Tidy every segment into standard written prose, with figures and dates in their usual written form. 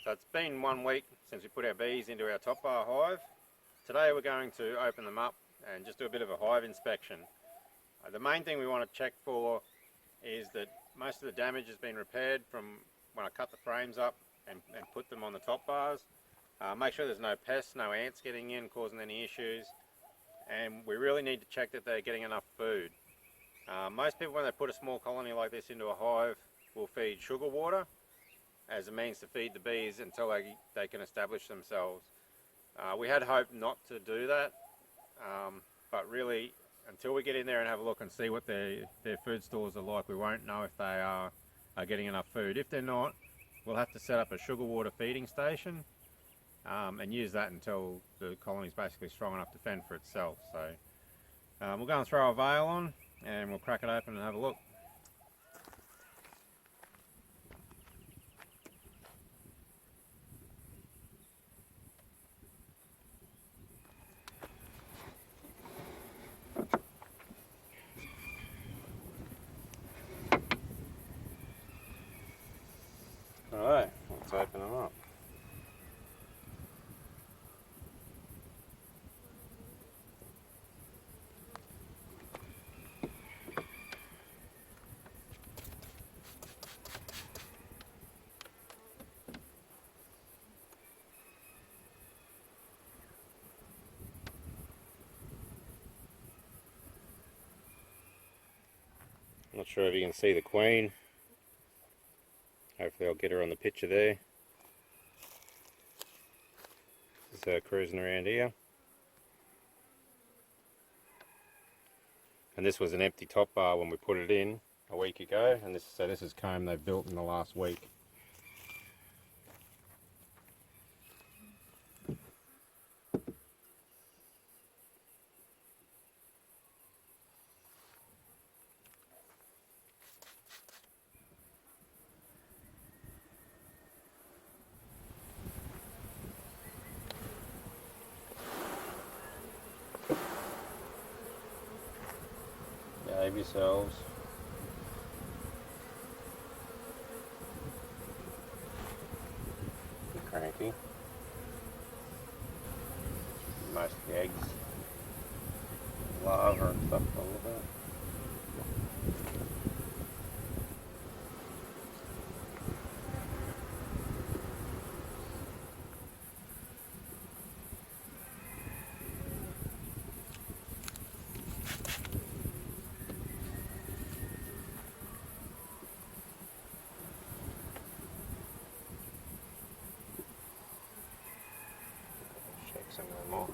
So it's been 1 week since we put our bees into our top bar hive. Today we're going to open them up and just do a bit of a hive inspection. The main thing we want to check for is that most of the damage has been repaired from when I cut the frames up and put them on the top bars. Make sure there's no pests, no ants getting in causing any issues, and we really need to check that they're getting enough food. Most people, when they put a small colony like this into a hive, will feed sugar water as a means to feed the bees until they can establish themselves. We had hoped not to do that, but really until we get in there and have a look and see what their food stores are like, we won't know if they are getting enough food. If they're not, we'll have to set up a sugar water feeding station and use that until the colony is basically strong enough to fend for itself. So we'll go and throw a veil on and we'll crack it open and have a look. Alright, let's open them up. Not sure if you can see the queen. Hopefully I'll get her on the picture there. This is her cruising around here. And this was an empty top bar when we put it in a week ago, and this is comb they've built in the last week. Behave yourselves. You're cranky. Most of the eggs, larvae and stuff all of that. Some of them off.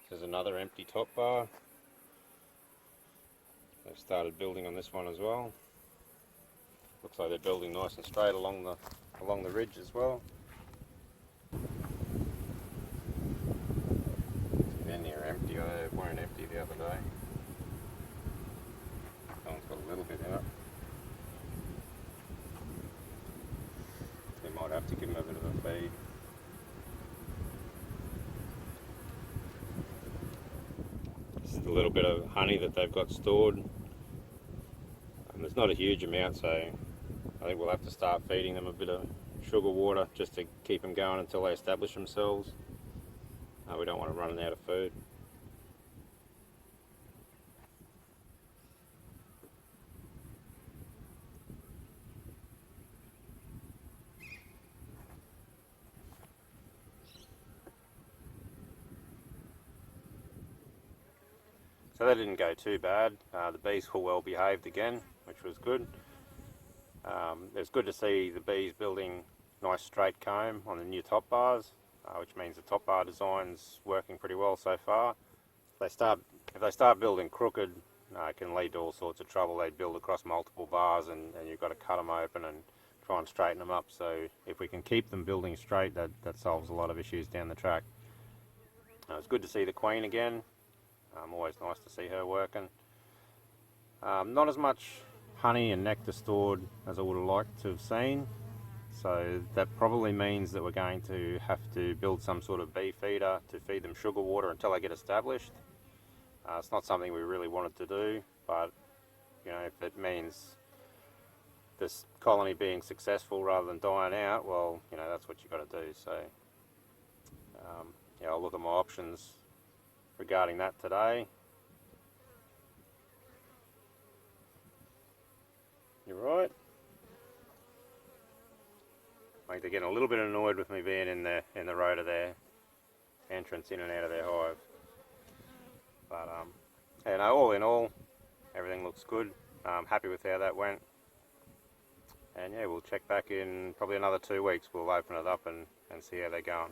There's another empty top bar. They've started building on this one as well. Looks like they're building nice and straight along the ridge as well. Many are empty. They weren't empty the other day. That one's got a little bit in it. We might have to give them a bit of a feed. This is a little bit of honey that they've got stored. And there's not a huge amount, so I think we'll have to start feeding them a bit of sugar water just to keep them going until they establish themselves. We don't want to run out of food. So that didn't go too bad. The bees were well behaved again, which was good. It's good to see the bees building nice straight comb on the new top bars, which means the top bar design's working pretty well so far. If they start building crooked, it can lead to all sorts of trouble. They build across multiple bars and you've got to cut them open and try and straighten them up. So if we can keep them building straight, that solves a lot of issues down the track. It's good to see the queen again. Always nice to see her working. Not as much honey and nectar stored as I would have liked to have seen. So that probably means that we're going to have to build some sort of bee feeder to feed them sugar water until they get established. It's not something we really wanted to do, but you know, if it means this colony being successful rather than dying out, well, you know, that's what you've got to do. So yeah, I'll look at my options regarding that today. You're right. I think they're getting a little bit annoyed with me being in the road of their entrance in and out of their hive. But yeah, no, all in all, everything looks good. I'm happy with how that went. And yeah, we'll check back in probably another 2 weeks. We'll open it up and see how they're going.